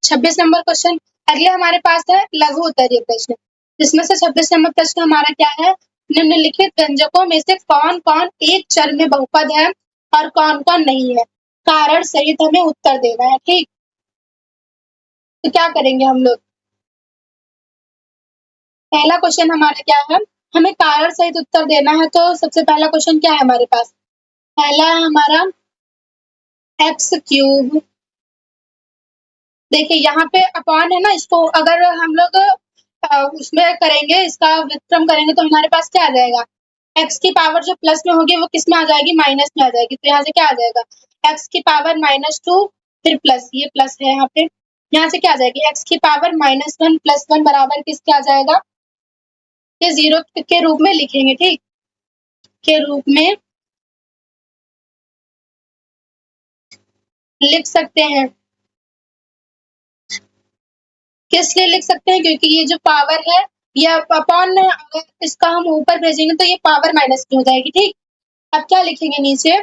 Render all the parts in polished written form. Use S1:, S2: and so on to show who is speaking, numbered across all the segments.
S1: 26 number question. अगले हमारे पास है लघु उत्तरीय प्रश्न, जिसमें से 26 नंबर प्रश्न हमारा क्या है, निम्नलिखित व्यंजकों में से कौन कौन एक चर में बहुपद है और कौन कौन नहीं है, कारण सहित हमें उत्तर देना है। ठीक, तो क्या करेंगे हम लोग, पहला क्वेश्चन हमारा क्या है, हमें कारण सहित उत्तर देना है। तो सबसे पहला क्वेश्चन क्या है हमारे पास, पहला है हमारा एक्स क्यूब। देखिए यहाँ पे अपॉन है ना, इसको अगर हम लोग उसमें करेंगे, इसका व्युत्क्रम करेंगे तो हमारे पास क्या आ जाएगा, एक्स की पावर जो प्लस में होगी वो किस में आ जाएगी, माइनस में आ जाएगी। तो यहाँ से क्या आ जाएगा, एक्स की पावर -2 फिर प्लस, ये प्लस है यहाँ पे, यहाँ से क्या आ जाएगी, एक्स की पावर -1 प्लस 1 बराबर किसके आ जाएगा, ये 0 के रूप में लिखेंगे। ठीक, के रूप में लिख सकते हैं। किस लिए लिख सकते हैं, क्योंकि ये जो पावर है ये अपॉन, अगर इसका हम ऊपर भेजेंगे तो ये पावर माइनस की हो जाएगी। ठीक, अब क्या लिखेंगे नीचे,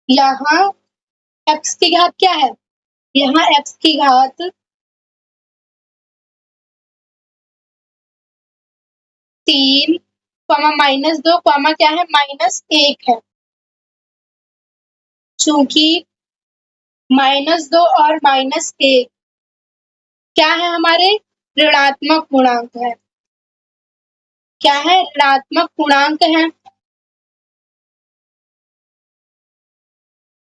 S1: यहाँ एक्स की घात क्या है, यहाँ एक्स की घात 3, -2, क्या है, -1 है। चूंकि -2 और -1 क्या है, हमारे ऋणात्मक पूर्णांक है। क्या है, ऋणात्मक पूर्णांक है,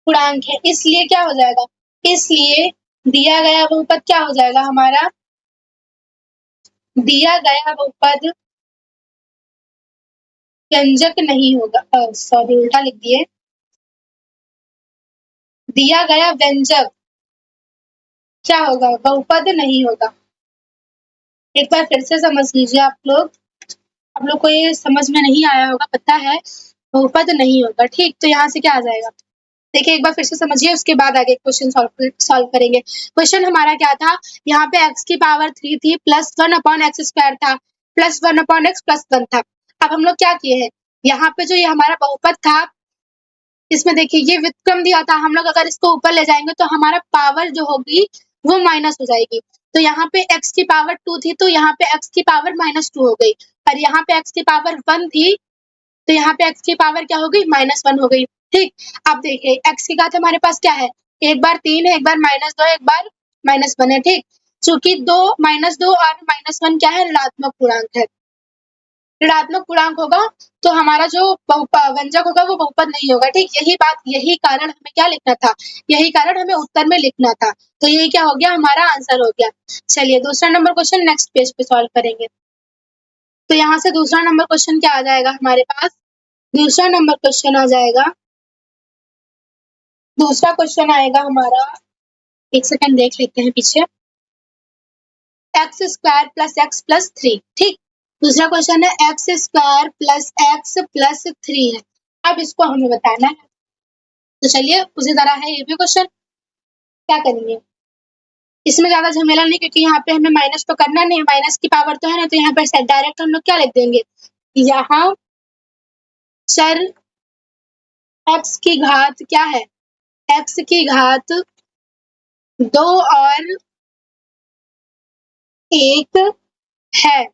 S1: पूर्णांक है, इसलिए क्या हो जाएगा, इसलिए दिया गया बहुपद क्या हो जाएगा हमारा, दिया गया बहुपद व्यंजक नहीं होगा, सॉरी उल्टा लिख दिए, दिया गया व्यंजक क्या होगा, बहुपद नहीं होगा। एक बार फिर से समझ लीजिए आप लोग को ये समझ में नहीं आया होगा, पता है, बहुपद नहीं होगा। ठीक, तो यहाँ से क्या आ जाएगा, देखिए एक बार फिर से समझिए, उसके बाद आगे क्वेश्चन सॉल्व करेंगे। क्वेश्चन हमारा क्या था, यहाँ पे x की पावर 3 थी, +1/x² था, +1/x +1 था। अब हम लोग क्या किए हैं, यहाँ पे जो ये हमारा बहुपद था, इसमें देखिए ये व्युत्क्रम दिया था, हम लोग अगर इसको ऊपर ले जाएंगे तो हमारा पावर जो होगी वो माइनस हो जाएगी। तो यहाँ पे x की पावर 2 थी, तो यहाँ पे x की पावर -2 हो गई, और यहाँ पे x की पावर 1 थी, तो यहाँ पे x की पावर क्या हो गई, -1 हो गई। ठीक, अब देखिए x की घात हमारे पास क्या है, एक बार 3 है, एक बार -2 है, एक बार -1 है। ठीक, चूंकि -2 और -1 क्या है, ऋणात्मक पूर्णांक है, ऋणात्मक पूर्णांक होगा तो हमारा जो व्यंजक होगा वो बहुपद नहीं होगा। ठीक, यही बात, यही कारण हमें क्या लिखना था, यही कारण हमें उत्तर में लिखना था। तो यही क्या हो गया, हमारा आंसर हो गया। चलिए दूसरा नंबर क्वेश्चन नेक्स्ट पेज पे सॉल्व करेंगे। तो यहाँ से दूसरा नंबर क्वेश्चन क्या आ जाएगा हमारे पास, दूसरा नंबर क्वेश्चन आ जाएगा, दूसरा क्वेश्चन आएगा हमारा, एक सेकंड देख लेते हैं पीछे, x² + x + 3। ठीक, दूसरा क्वेश्चन है x² + x + 3 है। अब इसको हमें बताना है, तो चलिए उसी तरह है ये भी क्वेश्चन, क्या करेंगे, इसमें ज्यादा झमेला नहीं, क्योंकि यहाँ पे हमें माइनस तो करना नहीं है, माइनस की पावर तो है ना, तो यहाँ पर डायरेक्ट हम लोग क्या लिख देंगे, यहाँ चर x की घात क्या है, x की घात 2 और 1 है,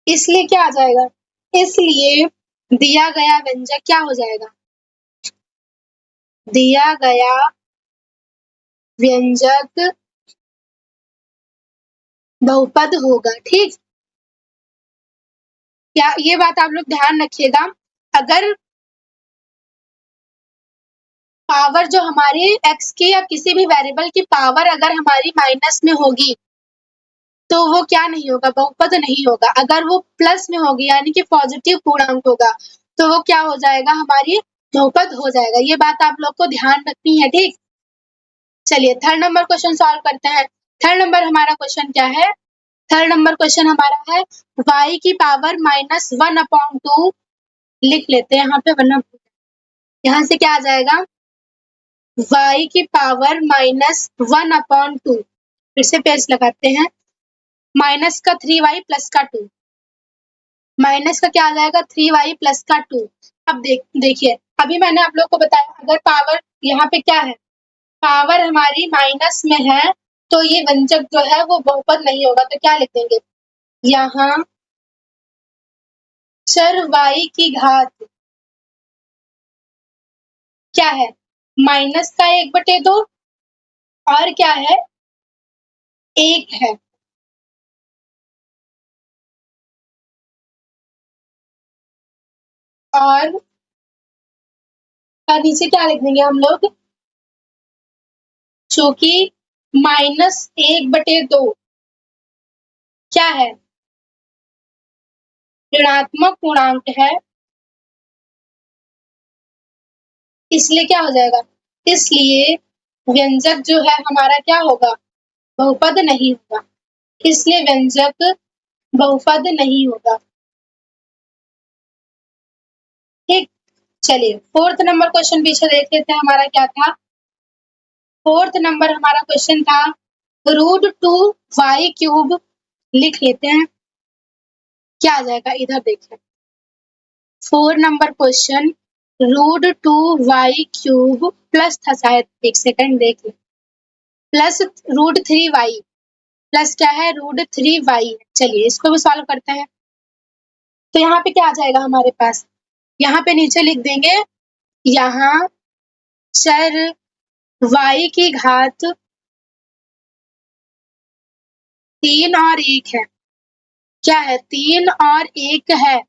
S1: इसलिए क्या आ जाएगा, इसलिए दिया गया व्यंजक क्या हो जाएगा, दिया गया व्यंजक बहुपद होगा। ठीक, क्या ये बात आप लोग ध्यान रखिएगा, अगर पावर जो हमारी x की या किसी भी वेरिएबल की पावर अगर हमारी माइनस में होगी तो वो क्या नहीं होगा, बहुपद नहीं होगा। अगर वो प्लस में होगी यानी कि पॉजिटिव पूर्णांक होगा तो वो क्या हो जाएगा, हमारी बहुपद हो जाएगा। ये बात आप लोग को ध्यान रखनी है। ठीक, चलिए थर्ड नंबर क्वेश्चन सॉल्व करते हैं। थर्ड नंबर हमारा क्वेश्चन क्या है, थर्ड नंबर क्वेश्चन हमारा है y की पावर -1/2, लिख लेते हैं यहाँ पे, वरना यहाँ से क्या आ जाएगा, y की पावर -1/2, फिर से पेज लगाते हैं, माइनस का 3y प्लस का 2, माइनस का क्या आ जाएगा, 3y प्लस का 2। अब देखिए अभी मैंने आप लोग को बताया, अगर पावर यहाँ पे क्या है, पावर हमारी माइनस में है तो ये व्यंजक जो है वो बहुपद नहीं होगा। तो क्या लिख देंगे यहाँ चर y की घात क्या है माइनस का 1/2 और क्या है 1 है। और नीचे क्या लिख देंगे हम लोग चूंकि -1/2 क्या है ऋणात्मक पूर्णांक है इसलिए क्या हो जाएगा इसलिए व्यंजक जो है हमारा क्या होगा बहुपद नहीं होगा। इसलिए व्यंजक बहुपद नहीं होगा। ठीक, चलिए 4th नंबर क्वेश्चन पीछे देख लेते हैं हमारा क्या था। 4th नंबर हमारा क्वेश्चन था √2y³ लिख लेते हैं क्या आ जाएगा इधर देखिए 4 नंबर क्वेश्चन √2y³ प्लस था शायद एक सेकंड देख ले प्लस √3y प्लस क्या है √3y। चलिए इसको भी सॉल्व करते हैं। तो यहाँ पे क्या आ जाएगा हमारे पास यहाँ पे नीचे लिख देंगे यहाँ चर y की घात 3 और 1 है। क्या है 3 और 1 है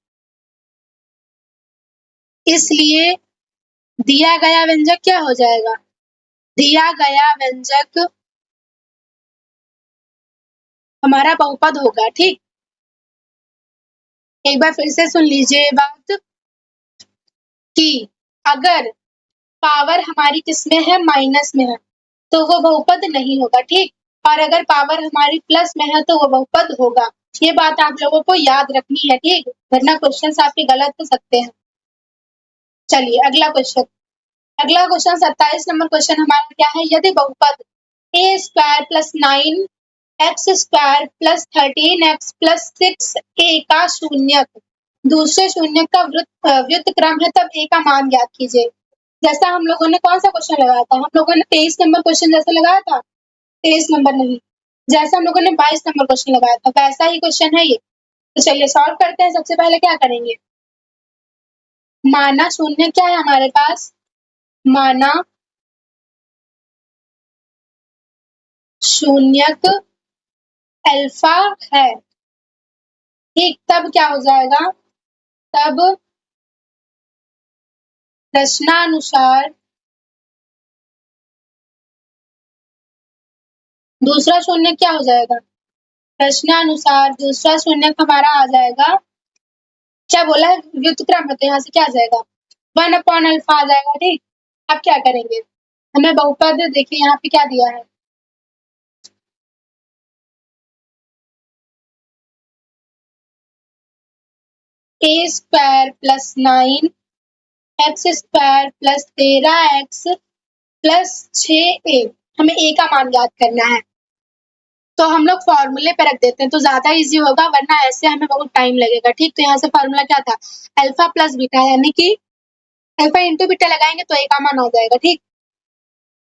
S1: इसलिए दिया गया व्यंजक क्या हो जाएगा दिया गया व्यंजक हमारा बहुपद होगा। ठीक, एक बार फिर से सुन लीजिए बात कि अगर पावर हमारी किसमें है माइनस में है तो वो बहुपद नहीं होगा। ठीक, और अगर पावर हमारी प्लस में है तो वो बहुपद होगा। ये बात आप लोगों को याद रखनी है। ठीक, वरना क्वेश्चन आपके गलत हो सकते हैं। चलिए अगला क्वेश्चन 27 नंबर क्वेश्चन हमारा क्या है यदि बहुपद a² + 9x² + 13x + 6a का शून्यक दूसरे शून्यक का व्युत्क्रम है तब a का मान ज्ञात कीजिए। जैसा हम लोगों ने कौन सा क्वेश्चन लगाया था हम लोगों ने 23 नंबर क्वेश्चन जैसा लगाया था 23 नंबर नहीं जैसा हम लोगों ने 22 नंबर क्वेश्चन लगाया था वैसा ही क्वेश्चन है ये। तो चलिए सॉल्व करते हैं। सबसे पहले क्या करेंगे माना शून्य क्या है हमारे पास माना शून्यक अल्फा है। ठीक, तब क्या हो जाएगा तब प्रश्नानुसार दूसरा शून्य क्या हो जाएगा प्रश्नानुसार दूसरा शून्य हमारा आ जाएगा क्या बोला है व्युत्क्रम है तो यहाँ से क्या आ जाएगा 1/अल्फा आ जाएगा। ठीक, अब क्या करेंगे हमें बहुपद देखिए यहाँ पे क्या दिया है a² + 9x² + 13x + 6a हमें a का मान याद करना है तो हम लोग फॉर्मूले पे रख देते हैं तो ज्यादा इजी होगा वरना ऐसे हमें बहुत टाइम लगेगा। ठीक, तो यहाँ से फॉर्मूला क्या था अल्फा + बीटा यानी कि अल्फा इंटू बीटा लगाएंगे तो a का मान आ जाएगा। ठीक,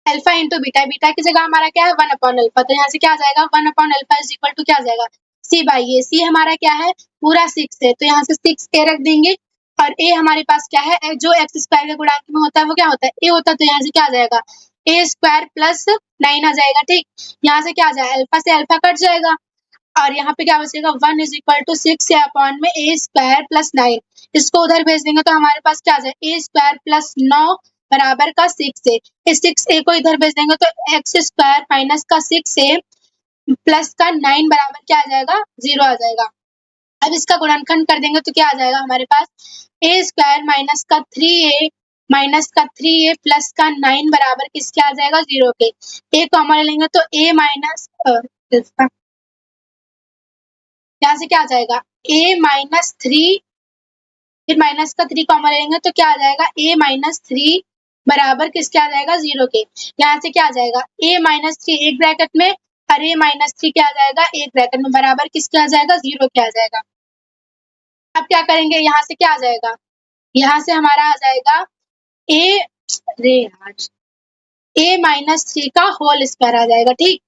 S1: अल्फा इंटू बीटा बीटा की जगह हमारा क्या है 1/अल्फा तो यहाँ से क्या आ जाएगा 1/अल्फा = क्या आ जाएगा c/a। c हमारा क्या है पूरा 6 है तो यहाँ से 6a रख देंगे और a हमारे पास क्या है जो x² के गुणांक में होता है वो क्या होता है a होता है तो यहाँ से क्या आ जाएगा a² + 9 आ जाएगा। ठीक, यहाँ से क्या आ जाएगा अल्फा से अल्फा कट जाएगा और यहाँ पे क्या बचेगा 1 = 6 में a² + 9 इसको उधर भेज देंगे तो हमारे पास क्या आ जाएगा a² + 9 बराबर का 6a इस 6a को इधर भेज देंगे तो x² - का 6a प्लस का 9 बराबर क्या आ जाएगा 0 आ जाएगा। अब इसका गुणनखंड कर देंगे तो क्या आ जाएगा हमारे पास a² - का 3a का 3a प्लस का 9 बराबर किसके आ जाएगा 0 के। a कॉमन लेंगे तो a माइनस यहाँ से क्या आ जाएगा a-3 फिर माइनस का 3 कॉमन लेंगे तो क्या आ जाएगा a-3 बराबर किसके आ जाएगा 0 के। यहाँ से क्या आ जाएगा a-3 एक ब्रैकेट में और a-3 क्या आ जाएगा एक ब्रैकेट में बराबर किसके आ जाएगा 0 के आ जाएगा। अब क्या करेंगे यहाँ से क्या आ जाएगा यहाँ से हमारा आ जाएगा a a माइनस 3 का होल स्क्वायर आ जाएगा। ठीक,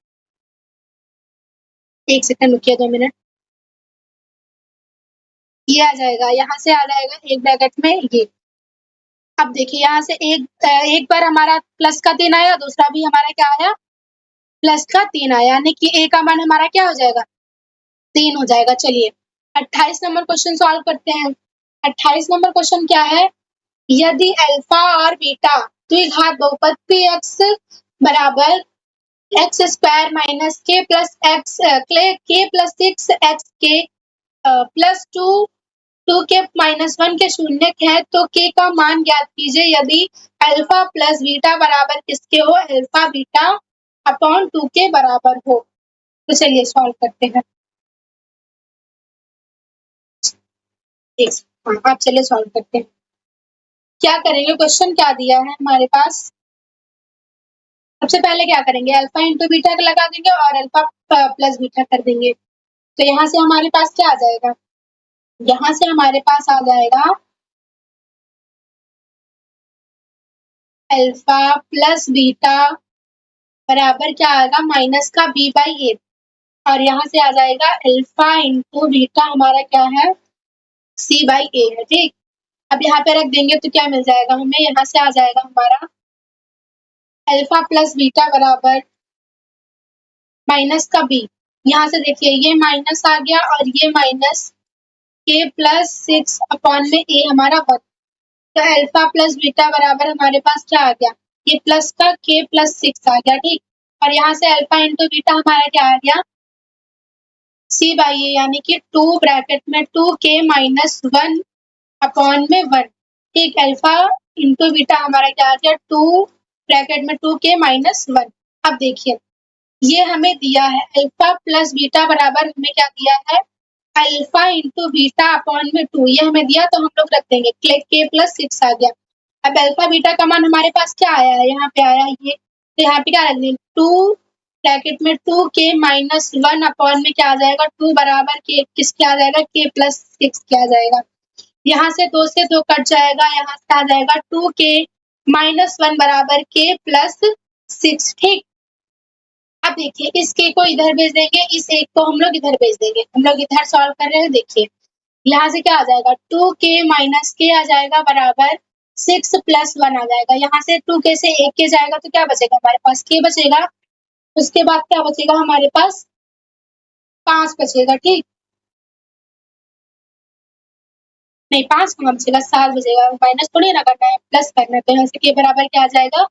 S1: एक सेकंड रुकिए, 2 मिनट। ये आ जाएगा, यहाँ से आ जाएगा एक ब्रैकेट में ये। अब देखिए यहाँ से एक बार हमारा प्लस का 3 आया, दूसरा भी हमारा क्या आया, प्लस का 3 आया, यानी कि a का मान हमारा क्या हो जाएगा, 3 हो जाएगा। चलिए 28 नंबर क्वेश्चन सॉल्व करते हैं। 28 नंबर क्वेश्चन क्या है, यदि अल्फा और बीटा द्विघात बहुपद पी एक्स बराबर एक्स स्क्वायर माइनस के प्लस एक्स के प्लस 6 एक्स के प्लस 2 के माइनस 1 के शून्यक है तो के का मान ज्ञात कीजिए यदि अल्फा प्लस बीटा बराबर किसके हो, अल्फा बीटा अपॉन 2 के बराबर हो। तो चलिए सॉल्व करते हैं। हाँ, आप चलिए सॉल्व करते हैं। क्या करेंगे, क्वेश्चन क्या दिया है हमारे पास। सबसे पहले क्या करेंगे, अल्फा इंटू बीटा लगा देंगे और अल्फा प्लस बीटा कर देंगे। तो यहाँ से हमारे पास क्या आ जाएगा, यहाँ से हमारे पास आ जाएगा अल्फा प्लस बीटा बराबर क्या आएगा, माइनस का b बाई ए, और यहाँ से आ जाएगा अल्फा इंटू बीटा हमारा क्या है, c बाई ए है। ठीक, अब यहाँ पे रख देंगे तो क्या मिल जाएगा हमें, यहाँ से आ जाएगा हमारा अल्फा प्लस बीटा बराबर माइनस का b। यहाँ से देखिए ये माइनस आ गया और ये माइनस के प्लस 6 अपॉन में a हमारा 1। तो अल्फा प्लस बीटा बराबर हमारे पास क्या आ गया, ये प्लस का k प्लस 6 आ गया। ठीक, और यहाँ से अल्फा इंटू बीटा हमारा क्या आ गया, c बाई ए, यानी कि 2 ब्रैकेट में 2k माइनस 1 अपॉन में 1। ठीक, अल्फा इंटू बीटा हमारा क्या आ गया, 2 ब्रैकेट में 2k माइनस 1। अब देखिए ये हमें दिया है अल्फा प्लस बीटा बराबर हमें क्या दिया है, अल्फा इंटू बीटा अपॉन में 2, ये हमें दिया तो हम लोग रख देंगे k प्लस 6 आ गया। अब अल्फा बीटा का मान हमारे पास क्या आया है, यहाँ पे आया ये, तो यहाँ पे क्या रख देंगे, 2 ब्रैकेट में 2k माइनस 1 अपॉन में क्या आ जाएगा, 2 बराबर k किसके आ जाएगा, k प्लस 6 के आ जाएगा। यहाँ से 2 से 2 कट जाएगा, यहाँ से आ जाएगा 2k माइनस 1 बराबर k प्लस 6। ठीक, अब देखिए इस k को इधर भेज देंगे, इस एक को हम लोग इधर भेज देंगे, हम लोग इधर सॉल्व कर रहे हैं। देखिए यहाँ से क्या आ जाएगा, 2k माइनस k आ जाएगा बराबर 6 प्लस 1 आ जाएगा। यहाँ से 2k से 1k जाएगा तो क्या बचेगा हमारे पास, k बचेगा। उसके बाद क्या बचेगा हमारे पास, 5 बचेगा। ठीक, नहीं 5 कहाँ बचेगा, 7 बचेगा, माइनस थोड़ी ना करना है, प्लस करना है। तो यहाँ से k बराबर क्या आ जाएगा,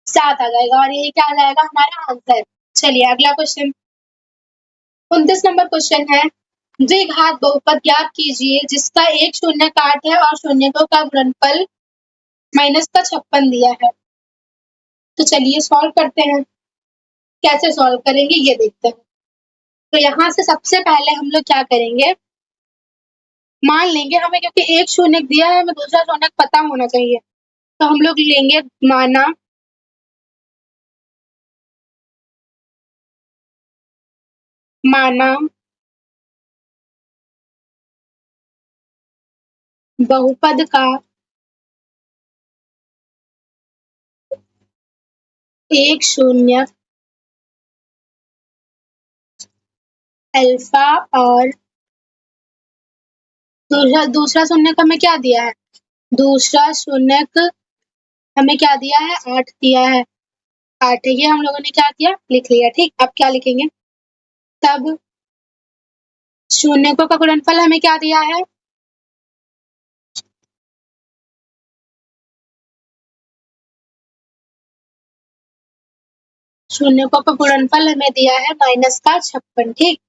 S1: 7 आ जाएगा, और ये क्या आ जाएगा हमारा आंसर। चलिए अगला क्वेश्चन, 29 नंबर क्वेश्चन है, द्विघात बहुपद ज्ञात कीजिए जिसका एक शून्यक 8 है और शून्यकों का गुणनफल माइनस का 56 दिया है। तो चलिए सॉल्व करते हैं, कैसे सॉल्व करेंगे ये देखते हैं। तो यहाँ से सबसे पहले हम लोग क्या करेंगे, मान लेंगे हमें, क्योंकि एक शून्यक दिया है हमें दूसरा शून्यक पता होना चाहिए, तो हम लोग लेंगे माना बहुपद का एक शून्यक अल्फा और दूसरा शून्यक हमें क्या दिया है, दूसरा शून्यक हमें क्या दिया है, 8 दिया है, 8 ये हम लोगों ने क्या किया, लिख लिया। ठीक, अब क्या लिखेंगे, तब शून्यकों का गुणनफल हमें क्या दिया है, शून्यकों का गुणनफल हमें दिया है माइनस का 56। ठीक,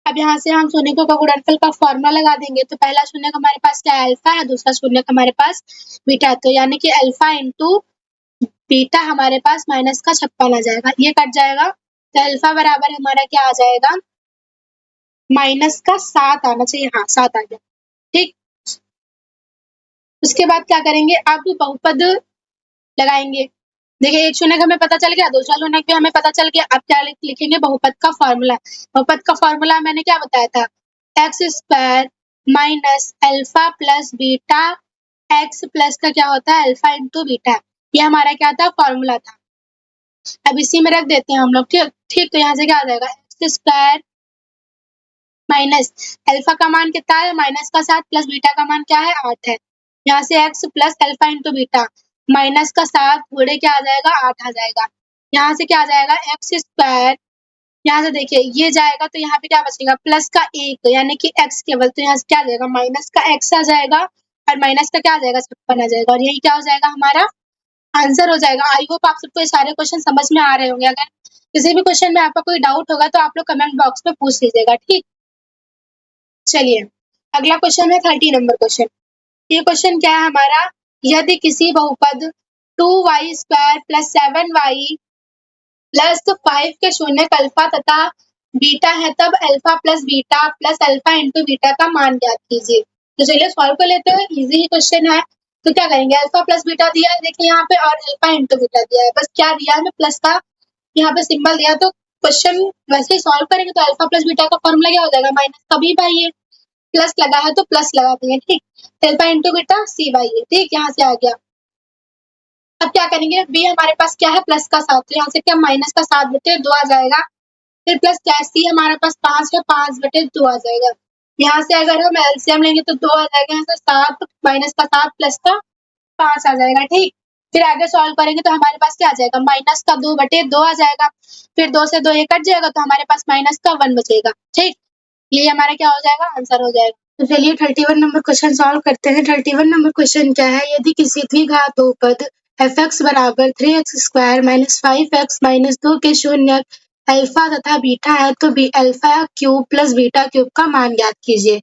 S1: अब यहाँ से हम शून्यकों का गुणनफल का फॉर्मूला लगा देंगे। तो पहला शून्यक हमारे पास क्या है, अल्फा है, दूसरा शून्यक हमारे पास बीटा, तो यानी कि अल्फा इंटू बीटा हमारे पास माइनस का 56 आ जाएगा, ये कट जाएगा, तो अल्फा बराबर हमारा क्या आ जाएगा, माइनस का 7 आना चाहिए, हाँ 7 आ गया। ठीक, उसके बाद क्या करेंगे, अब बहुपद लगाएंगे। देखिए एक शून्यक हमें पता चल गया, दूसरा शून्यक भी हमें पता चल गया। अब क्या लिखेंगे, बहुपद का फॉर्मूला। बहुपद का फॉर्मूला मैंने क्या बताया था, x square minus alpha plus beta x plus का क्या होता है, अल्फा इंटू बीटा, ये हमारा क्या था, फॉर्मूला था। अब इसी में रख देते हैं हम लोग, ठीक ठीक। तो यहाँ से क्या आ जाएगा, एक्स स्क्वायर माइनस अल्फा का मान कितना है, माइनस का 7 प्लस बीटा का मान क्या है, 8 है। यहाँ से x plus alpha into beta minus का 7 घोड़े क्या आ जाएगा, 8 आ जाएगा। यहाँ से क्या आ जाएगा, एक्स स्क्वायर, यहाँ से देखिए ये जाएगा तो यहाँ पे क्या बचेगा, प्लस का 1 यानी कि एक्स केवल, तो यहाँ से क्या आ जाएगा, माइनस का एक्स आ जाएगा और माइनस का क्या आ जाएगा, 56 आ जाएगा। और यही क्या हो जाएगा, हमारा आंसर हो जाएगा। आई होप आप सबको ये सारे क्वेश्चन समझ में आ रहे होंगे। अगर किसी भी क्वेश्चन में आपका कोई डाउट होगा तो आप लोग कमेंट बॉक्स में पूछ लीजिएगा, ठीक। चलिए अगला क्वेश्चन है 30 नंबर क्वेश्चन। ये क्वेश्चन क्या है हमारा, यदि किसी बहुपद 2y square plus 7y plus 5 के शून्यक अल्फा तथा बीटा है, तब alpha plus alpha into beta का मान ज्ञात कीजिए। तो चलिए सॉल्व कर लेते हैं, इजी ही क्वेश्चन है। तो क्या करेंगे, अल्फा प्लस बीटा दिया है देखिए यहाँ पे, और अल्फा इंटू बीटा दिया है, बस क्या दिया है, प्लस का यहाँ पे सिंबल दिया। तो क्वेश्चन वैसे ही सॉल्व करेंगे तो अल्फा प्लस बीटा का फॉर्मूला क्या हो जाएगा, माइनस का बी बाई ए, प्लस लगा है तो प्लस लगा देंगे, ठीक। Alpha into beta C by A, ठीक, यहाँ से आ गया। अब क्या करेंगे, बी हमारे पास क्या है, प्लस का 7, तो यहाँ से क्या माइनस का 7 बटे 2 आ जाएगा। फिर प्लस क्या है, सी हमारे पास 5 है, 5 बटे 2 आ जाएगा। यहाँ से अगर हम एलसीएम लेंगे तो 2 आ जाएगा, यहाँ से 7 माइनस का 7 प्लस का 5 आ जाएगा, ठीक। फिर आगे सॉल्व करेंगे तो हमारे पास क्या आ जाएगा, माइनस का 2 बटे 2 आ जाएगा। फिर 2 से 2 ये कट जाएगा तो हमारे पास माइनस का 1 बचेगा, ठीक। ये हमारा क्या हो जाएगा, आंसर हो जाएगा। तो चलिए 31 नंबर क्वेश्चन सॉल्व करते हैं। 31 नंबर क्वेश्चन क्या है, यदि किसी द्विघात बहुपद f(x) बराबर 3x square minus 5x minus 2 के शून्यक अल्फा तथा बीटा है, तो alpha cube plus beta cube का मान ज्ञात कीजिए।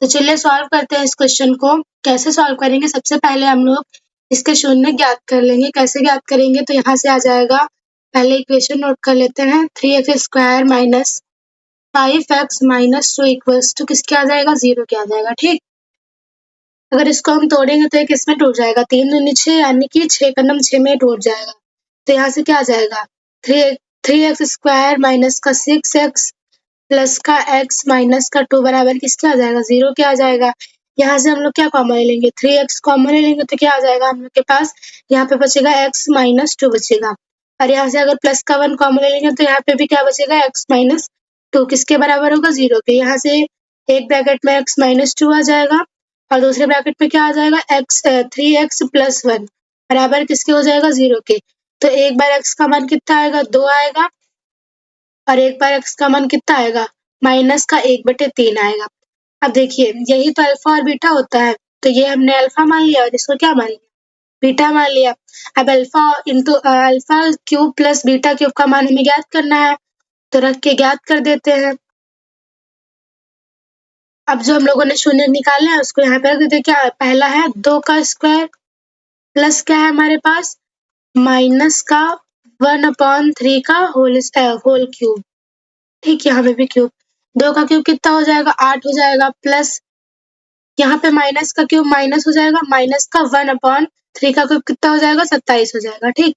S1: तो चलिए सॉल्व करते हैं इस क्वेश्चन को। कैसे सॉल्व करेंगे, सबसे पहले हम लोग इसके शून्य ज्ञात कर लेंगे। कैसे ज्ञात करेंगे, तो यहाँ से आ जाएगा, पहले इक्वेशन नोट कर लेते हैं, 3x square minus 5x minus 2 equals to किसके आ जाएगा, 0 के आ जाएगा, ठीक। अगर इसको हम तोड़ेंगे तो एक इसमें टूट जाएगा, 3 दूनी 6 यानी कि 6 का 6 में टूट जाएगा। तो यहाँ से क्या आ जाएगा, 3x स्क्वायर माइनस का 6x प्लस का x माइनस का 2 बराबर किसके आ जाएगा, 0 के आ जाएगा। यहाँ से हम लोग क्या कॉमन ले लेंगे, 3x कॉमन ले लेंगे तो क्या आ जाएगा हम लोग के पास, यहाँ पे बचेगा x माइनस 2 बचेगा। और यहाँ से अगर प्लस का 1 कॉमन ले लेंगे तो यहाँ पे भी क्या बचेगा, x माइनस 2 किसके बराबर होगा, 0 के। यहाँ से एक ब्रैकेट में x माइनस 2 आ जाएगा और दूसरे ब्रैकेट में क्या आ जाएगा, 3x प्लस 1 बराबर किसके हो जाएगा, 0 के। तो एक बार x का मान कितना आएगा, 2 आएगा, और एक बार x का मान कितना आएगा, माइनस का 1/3 आएगा। अब देखिए यही तो अल्फा और बीटा होता है, तो ये हमने अल्फा मान लिया और इसको क्या मान लिया, बीटा मान लिया। अब alpha cube plus beta cube का मान हमें ज्ञात करना है, तो रख के ज्ञात कर देते हैं। अब जो हम लोगों ने शून्य निकाले हैं उसको यहाँ पे रख देते, क्या पहला है 2 का स्क्वायर प्लस क्या है हमारे पास, माइनस का 1/3 का होल क्यूब, ठीक। यहाँ पे भी क्यूब, 2 का क्यूब कितना हो जाएगा, 8 हो जाएगा, प्लस यहाँ पे माइनस का क्यूब माइनस हो जाएगा, माइनस का 1/3 का क्यूब कितना हो जाएगा, 27 हो जाएगा, ठीक।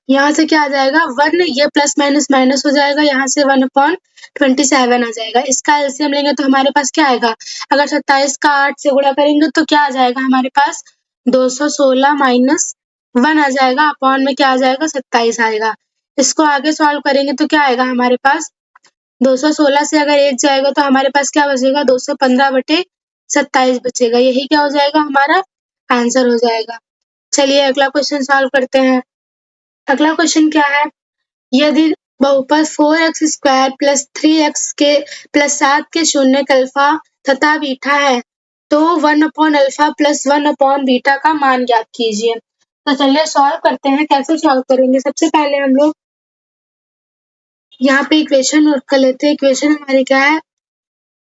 S1: यहाँ से क्या आ जाएगा, 1 ये प्लस माइनस माइनस हो जाएगा, यहाँ से 1/27 आ जाएगा। इसका एलसीएम लेंगे तो हमारे पास क्या आएगा, अगर 27 का 8 से गुणा करेंगे तो क्या आ जाएगा हमारे पास, 216 माइनस 1 आ जाएगा, अपॉन में क्या आ जाएगा, 27 आएगा। इसको आगे सॉल्व करेंगे तो क्या आएगा हमारे पास, 216 से अगर 1 जाएगा तो हमारे पास क्या बचेगा, 215/27 बचेगा। यही क्या हो जाएगा, हमारा आंसर हो जाएगा। चलिए अगला क्वेश्चन सॉल्व करते हैं। अगला क्वेश्चन क्या है, यदि बहुपद 4x स्क्वायर प्लस 3x के प्लस 7 के शून्यक अल्फा तथा बीटा है, तो 1/अल्फा प्लस 1/बीटा का मान ज्ञात कीजिए। तो चलिए सॉल्व करते हैं। कैसे सॉल्व करेंगे, सबसे पहले हम लोग यहाँ पे इक्वेशन नोट कर लेते हैं। इक्वेशन हमारी क्या है,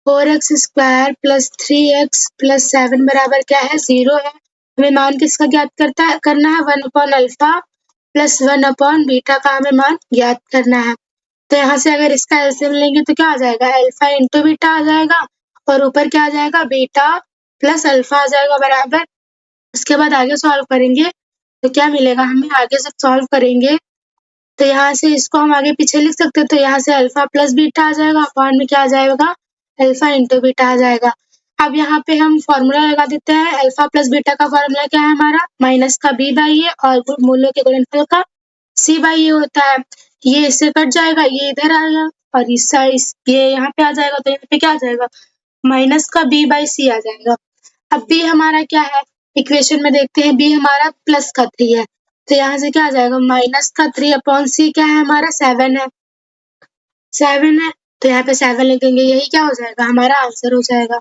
S1: 4x square plus 3x plus 7 बराबर क्या है, 0 है। हमें मान किसका ज्ञात करना है, 1/अल्फा प्लस 1/बीटा का हमें मान ज्ञात करना है। तो यहाँ से अगर इसका एलसीएम लेंगे तो क्या आ जाएगा, अल्फा इंटू बीटा आ जाएगा, और ऊपर क्या आ जाएगा, बीटा प्लस अल्फा आ जाएगा बराबर। उसके बाद आगे सॉल्व करेंगे तो क्या मिलेगा हमें, आगे जब सॉल्व करेंगे तो यहाँ से इसको हम आगे पीछे लिख सकते हैं। तो यहाँ से अल्फा प्लस बीटा आ जाएगा, अपॉन में क्या आ जाएगा, अल्फा इंटू बीटा आ जाएगा। अब यहाँ पे हम फॉर्मूला लगा देते हैं। अल्फा प्लस बीटा का फॉर्मूला क्या है हमारा, माइनस का b बाई ए और मूल्यों के गुणनफल का सी बाई ए होता है, ये इससे कट जाएगा, ये इधर आएगा और इस साइड ये यहाँ पे आ जाएगा, तो यहाँ पे क्या आ जाएगा, माइनस का बी बाई सी आ जाएगा। अब बी हमारा क्या है, इक्वेशन में देखते हैं, बी हमारा प्लस का 3 है, तो यहाँ से क्या आ जाएगा, माइनस का 3 अपॉन सी क्या है हमारा 7 है, 7 है, तो यहाँ पे 7 लिखेंगे, यही क्या हो जाएगा, हमारा आंसर हो जाएगा।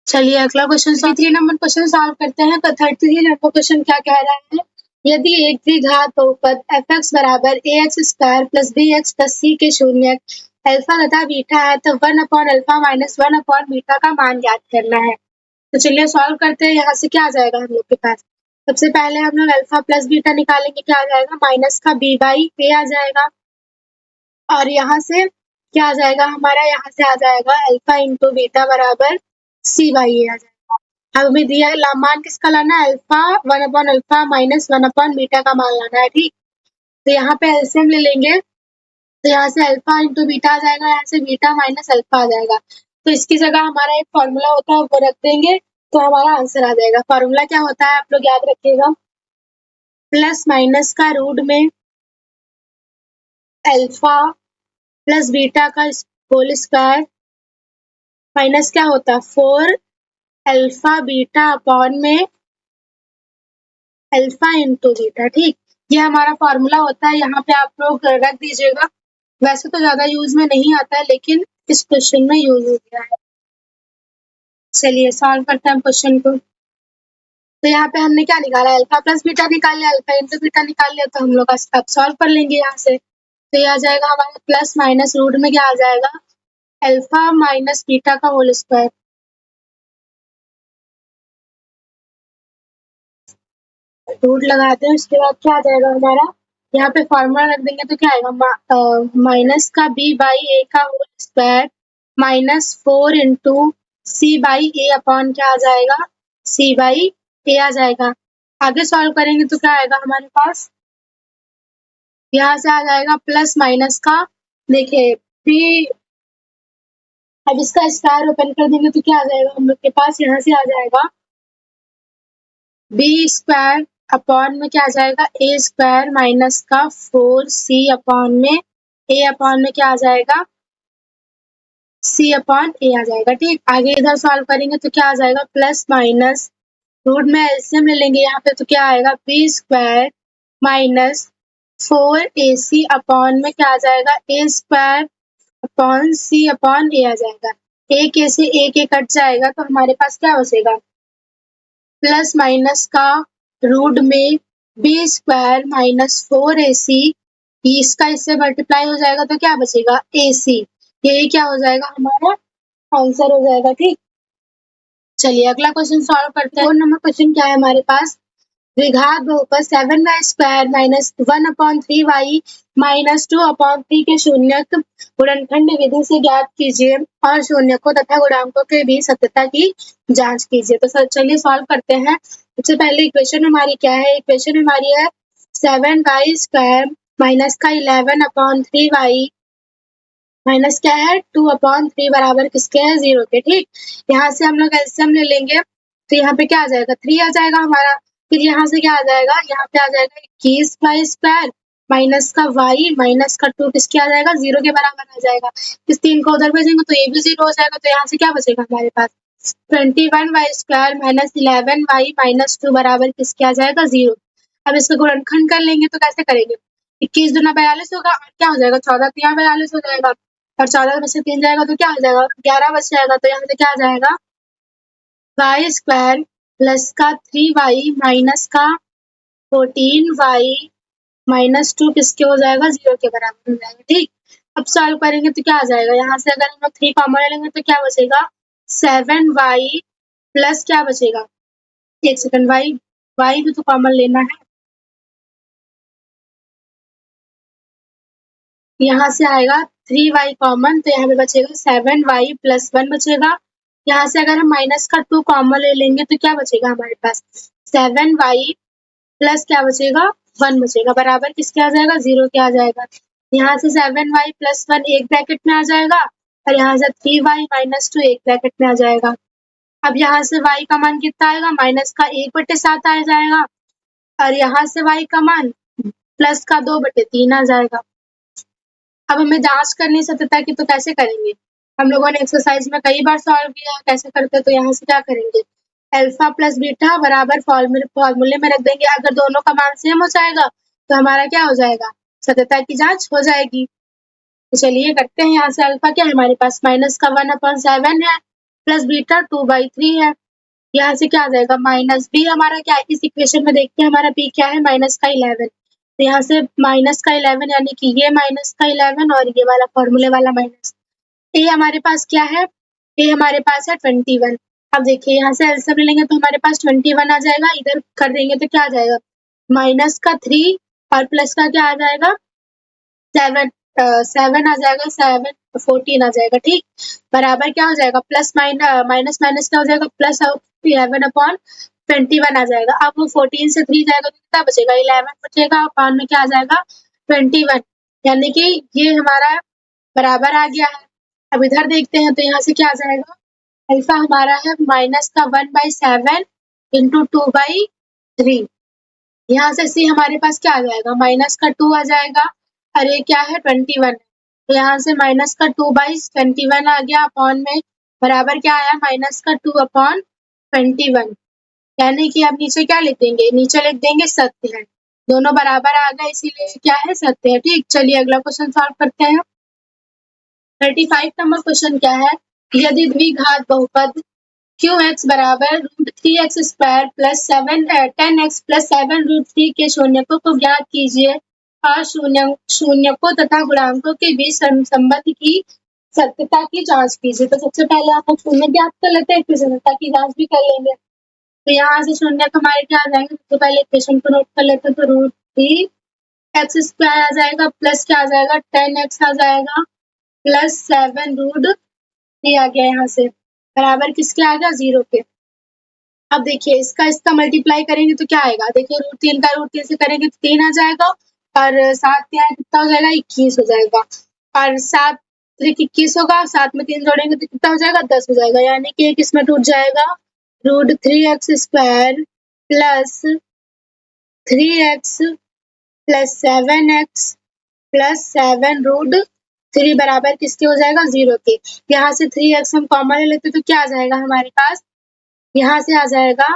S1: चलिए अगला क्वेश्चन 33 नंबर क्वेश्चन सॉल्व करते हैं। तो 33 नंबर क्वेश्चन क्या कह रहा है, यदि एक द्विघात बहुपद f(x) बराबर ax² plus bx plus c के शून्य अल्फा तथा बीटा है, तो 1/अल्फा माइनस 1/बीटा का मान ज्ञात करना है। तो चलिए सॉल्व करते हैं। यहाँ से क्या आ जाएगा हम लोग के पास, सबसे पहले हम लोग अल्फा प्लस बीटा निकालेंगे, क्या आ जाएगा, माइनस का b बाई ए आ जाएगा, और यहाँ से क्या आ जाएगा हमारा, यहाँ से आ जाएगा अल्फा इंटू बीटा बराबर सी बाई ए आ जाएगा। अब हमें दिया है मान किसका लाना है, अल्फा 1/अल्फा माइनस 1/बीटा का मान लाना है, ठीक। तो यहाँ पे एलसीएम ले लेंगे, तो यहाँ से अल्फा इंटू बीटा आ जाएगा, यहाँ से बीटा माइनस अल्फा आ जाएगा। तो इसकी जगह हमारा एक फॉर्मूला होता है वो रख देंगे, तो हमारा आंसर आ जाएगा। फॉर्मूला क्या होता है आप लोग याद रखिएगा, प्लस माइनस का रूट में अल्फा प्लस बीटा का होल स्क्वायर माइनस क्या होता है 4 अल्फा बीटा अपॉन में अल्फा इंटू बीटा, ठीक। ये हमारा फॉर्मूला होता है, यहाँ पे आप लोग रख दीजिएगा। वैसे तो ज्यादा यूज में नहीं आता है, लेकिन इस क्वेश्चन में यूज हो गया है। चलिए सॉल्व करते हैं क्वेश्चन को। तो यहाँ पे हमने क्या निकाला, अल्फा प्लस बीटा निकाल लिया, अल्फा इंटू बीटा निकाल लिया, तो हम लोग अब सॉल्व कर लेंगे यहाँ से। तो ये आ जाएगा हमारा प्लस माइनस रूट में क्या आ जाएगा, अल्फा माइनस बीटा का होल स्क्वायर, रूट लगाते हैं। उसके बाद क्या आ जाएगा हमारा, यहाँ पे फॉर्मूला रख देंगे, तो क्या आएगा, माइनस का बी बाई ए का whole square minus 4 into C by A upon क्या आ जाएगा, सी बाई ए आ जाएगा। आगे सॉल्व करेंगे तो क्या आएगा हमारे पास, यहाँ से आ जाएगा प्लस माइनस का, देखिए बी, अब इसका स्क्वायर ओपन कर देंगे तो क्या आ जाएगा हम लोग के पास, यहाँ से आ जाएगा बी स्क्वायर अपॉन में क्या आ जाएगा, ए स्क्वायर माइनस का 4c अपॉन में ए अपॉन में क्या आ जाएगा, c अपॉन ए आ जाएगा, ठीक। आगे इधर सॉल्व करेंगे तो क्या आ जाएगा, प्लस माइनस रूट में एलसीएम ले लेंगे यहाँ पे, तो क्या आएगा, B square minus 4ac upon में क्या आ जाएगा, ए स्क्वायर अपॉन c अपॉन ए आ जाएगा। एक ए से एक ए कट जाएगा, तो हमारे पास क्या बचेगा, प्लस माइनस का रूट में बी स्क्वायर माइनस 4ac, इसका इससे मल्टीप्लाई हो जाएगा तो क्या बचेगा, ac, यही क्या हो जाएगा हमारा आंसर हो जाएगा, ठीक। चलिए अगला क्वेश्चन सॉल्व करते हैं। 4 नंबर क्वेश्चन क्या है हमारे पास, द्विघात बहुपद 7y square minus 1/3y minus 2/3 के शून्यक गुणनखंड विधि से ज्ञात कीजिए और शून्यकों तथा गुणांकों के बीच सत्यता की जांच कीजिए। तो सर चलिए सॉल्व करते हैं। सबसे पहले इक्वेशन हमारी क्या है, इक्वेशन हमारी है 7y स्क्वायर माइनस का 11/3y माइनस क्या है 2/3 बराबर किसके है, 0 के, ठीक। यहाँ से हम लोग एलसीएम ले लेंगे, तो यहाँ पे क्या आ जाएगा, 3 आ जाएगा हमारा। फिर यहाँ से क्या आ जाएगा, यहाँ पे आ जाएगा 21y स्क्वायर माइनस का y माइनस का 2 किसके आ जाएगा, 0 के बराबर आ जाएगा। इस 3 को उधर भेजेंगे तो ये भी 0 हो जाएगा, तो यहाँ से क्या बचेगा हमारे पास 21y square minus 11y minus 2 बराबर किसके आ जाएगा, 0। अब इसका गुणनखंड कर लेंगे तो कैसे करेंगे, 21 दूना 42 होगा, और क्या हो जाएगा 14 3 42 हो जाएगा, और 14 में से 3 जाएगा तो क्या हो जाएगा, 11 बच जाएगा। तो यहाँ से क्या आ जाएगा, y स्क्वायर प्लस का 3y माइनस का 14y माइनस 2 किसके हो जाएगा, 0 के बराबर हो जाएगा, ठीक। अब सॉल्व करेंगे तो क्या आ जाएगा, यहाँ से अगर हम लोग 3 कॉमन ले लेंगे तो क्या बचेगा, 7y प्लस क्या बचेगा, एक सेकंड, y भी तो कॉमन लेना है, यहाँ से आएगा 3y कॉमन, तो यहाँ पे बचेगा 7y प्लस 1 बचेगा। यहाँ से अगर हम माइनस का 2 कॉमन ले लेंगे तो क्या बचेगा हमारे पास, 7y प्लस क्या बचेगा, 1 बचेगा, बराबर किसके आ जाएगा, 0 के आ जाएगा। यहाँ से 7y प्लस 1 एक ब्रैकेट में आ जाएगा, और यहाँ से 3y माइनस 2 एक ब्रैकेट में आ जाएगा। अब यहाँ से y का मान कितना आएगा, माइनस का 1/7 आ जाएगा, और यहाँ से y का मान प्लस का 2/3 आ जाएगा। अब हमें जांच करनी सत्यता की, तो कैसे करेंगे? हम लोगों ने एक्सरसाइज में कई बार सॉल्व किया, कैसे करते, तो यहाँ से क्या करेंगे, अल्फा प्लस बीटा बराबर फॉर्मूले में रख देंगे। अगर दोनों का मान सेम हो जाएगा तो हमारा क्या हो जाएगा, सत्यता की जांच हो जाएगी। तो चलिए करते हैं। यहाँ से अल्फा क्या है हमारे पास, माइनस का 1/7 है, प्लस बीटा 2/3 है। यहाँ से क्या आ जाएगा, माइनस बी हमारा क्या है, इस इक्वेशन में देखते हैं हमारा बी क्या है, माइनस का 11। तो यहाँ से माइनस का 11 यानी कि ये माइनस का 11 और ये वाला फॉर्मूले वाला माइनस। ए हमारे पास क्या है, ए हमारे पास है 21। अब देखिए यहाँ से एलसीएम लेंगे तो हमारे पास 21 आ जाएगा, इधर कर देंगे तो क्या आ जाएगा, माइनस का 3 और प्लस का क्या आ जाएगा 7 7 आ जाएगा, 7 14 आ जाएगा। ठीक, बराबर क्या हो जाएगा, प्लस माइनस माइनस क्या हो जाएगा, प्लस 11/21 आ जाएगा। अब वो 14 से 3 जाएगा तो कितना बचेगा, 11 बचेगा, अपान में क्या आ जाएगा 21, यानी कि ये हमारा बराबर आ गया है। अब इधर देखते हैं तो यहाँ से क्या आ जाएगा, अल्फा हमारा है माइनस का 1/7 इंटू 2/3। यहाँ से सी हमारे पास क्या आ जाएगा, माइनस का 2 आ जाएगा और ये क्या है 21। तो यहाँ से माइनस का 2/21 आ गया, अपॉन में बराबर क्या आया, माइनस का 2/21। यानी कि अब नीचे क्या लिख देंगे, नीचे लिख देंगे सत्य है, दोनों बराबर आ गए इसीलिए क्या है, सत्य है। ठीक, चलिए अगला क्वेश्चन सॉल्व करते हैं। 35 नंबर क्वेश्चन क्या है, यदि द्विघात बहुपद QX बराबर √3x² प्लस 10x प्लस 7√3 के शून्यकों को ज्ञात कीजिए और शून्यकों तथा गुणांकों के बीच संबंध की सत्यता की जांच कीजिए। तो सबसे पहले हम लोग शून्य ज्ञात कर लेते हैं, फिर सत्यता की जांच भी कर लेंगे। तो यहाँ से शून्य हमारे क्या आ जाएंगे, सबसे पहले इक्वेशन को नोट कर लेते हैं। तो √3x² आ जाएगा, प्लस क्या आ जाएगा 10x आ जाएगा, प्लस 7√3 आ गया, यहाँ से बराबर किसके आ गया, 0 के। अब देखिए इसका मल्टीप्लाई करेंगे तो क्या आएगा, देखिए √3 का √3 से करेंगे तो 3 आ जाएगा और 7 क्या कितना हो जाएगा, 21 हो जाएगा। और 7 3 21 होगा, 7 में 3 जोड़ेंगे तो कितना हो जाएगा, 10 हो जाएगा। यानी कि एक इसमें टूट जाएगा, √3x² plus 3x plus 7x plus 7√3 बराबर किसके हो जाएगा, 0 के। यहाँ से 3x हम कॉमन ले लेते तो क्या आ जाएगा हमारे पास, यहाँ से आ जाएगा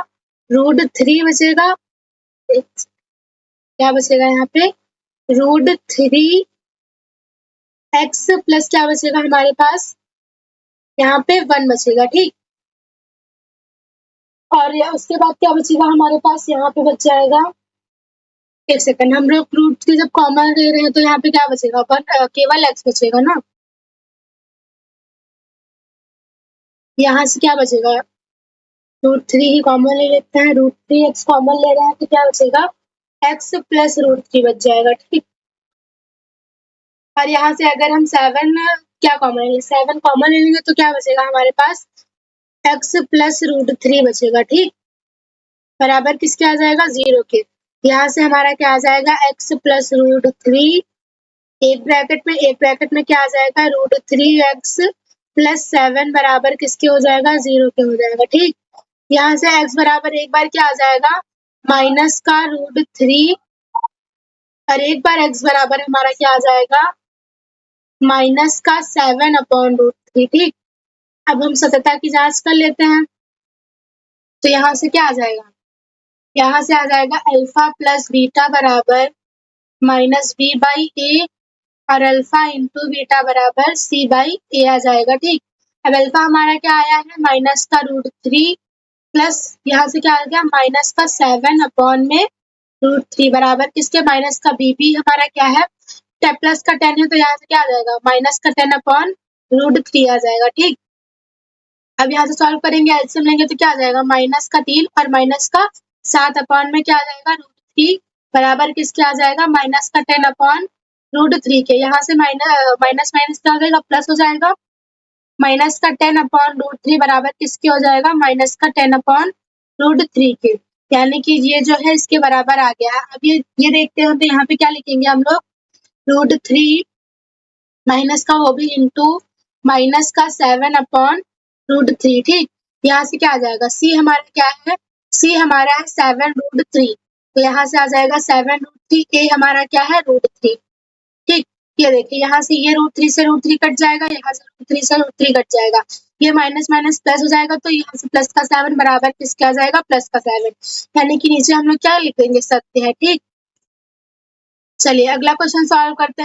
S1: √3 बचेगा, क्या बचेगा यहाँ पे √3x प्लस क्या बचेगा हमारे पास, यहाँ पे 1 बचेगा। ठीक, और उसके बाद क्या बचेगा हमारे पास, यहाँ पे बच जाएगा, एक सेकंड, हम लोग √3 जब कॉमन ले रहे हैं तो यहाँ पे क्या बचेगा, 1 केवल x बचेगा ना। यहाँ से क्या बचेगा, √3 ही कॉमन ले लेते हैं, √3x कॉमन ले रहे हैं तो क्या बचेगा, x प्लस √3 बच जाएगा। ठीक, और यहाँ से अगर हम 7 क्या कॉमन लेंगे, 7 कॉमन ले लेंगे तो क्या बचेगा हमारे पास, x प्लस √3 बचेगा। ठीक, बराबर किसके आ जाएगा, 0 के। यहाँ से हमारा क्या आ जाएगा, x प्लस √3 एक ब्रैकेट में क्या आ जाएगा, √3x प्लस 7 बराबर किसके हो जाएगा, 0 के हो जाएगा। ठीक, यहाँ से x बराबर एक बार क्या आ जाएगा, माइनस का √3 और एक बार x बराबर हमारा क्या आ जाएगा, माइनस का 7/√3। ठीक, अब हम सत्यता की जांच कर लेते हैं। तो यहाँ से क्या आ जाएगा, यहाँ से आ जाएगा अल्फा प्लस बीटा बराबर -b/a और अल्फा इंटू बीटा बराबर c/a आ जाएगा। ठीक, अब अल्फा हमारा क्या आया है, माइनस का √3 प्लस यहाँ से क्या आ गया, माइनस का 7/√3 बराबर किसके, माइनस का b हमारा क्या है, प्लस का 10 है तो यहाँ से क्या आ जाएगा, माइनस का 10/√3 आ जाएगा। ठीक, अब यहाँ से सॉल्व करेंगे, एलसीएम लेंगे तो क्या आ जाएगा, माइनस का 3 और माइनस का 7 अपॉन में क्या आ जाएगा, √3 बराबर किसके आ जाएगा, माइनस का 10/√3 के। यहाँ से माइनस माइनस क्या हो जाएगा, प्लस हो जाएगा, माइनस का 10/√3 बराबर किसके हो जाएगा, माइनस का 10/√3 के। यानी कि ये जो है इसके बराबर आ गया है। अब ये देखते हैं तो यहाँ पे क्या लिखेंगे हम लोग, √3 माइनस का वो भी इंटू माइनस का 7/√3। ठीक, यहाँ से क्या आ जाएगा, सी हमारा क्या है, सी हमारा है 7√3। तो यहाँ से आ जाएगा 7√3, a हमारा क्या है √3। ठीक, ये देखिए यहाँ से ये √3 से √3 कट जाएगा, यहाँ से √3 से √3 कट जाएगा, ये माइनस माइनस प्लस हो जाएगा, तो यहाँ से प्लस का 7 बराबर किसके आ जाएगा, प्लस का 7, यानी कि नीचे हम लोग क्या लिखेंगे, सत्य है। ठीक, चलिए अगला क्वेश्चन सॉल्व करते हैं।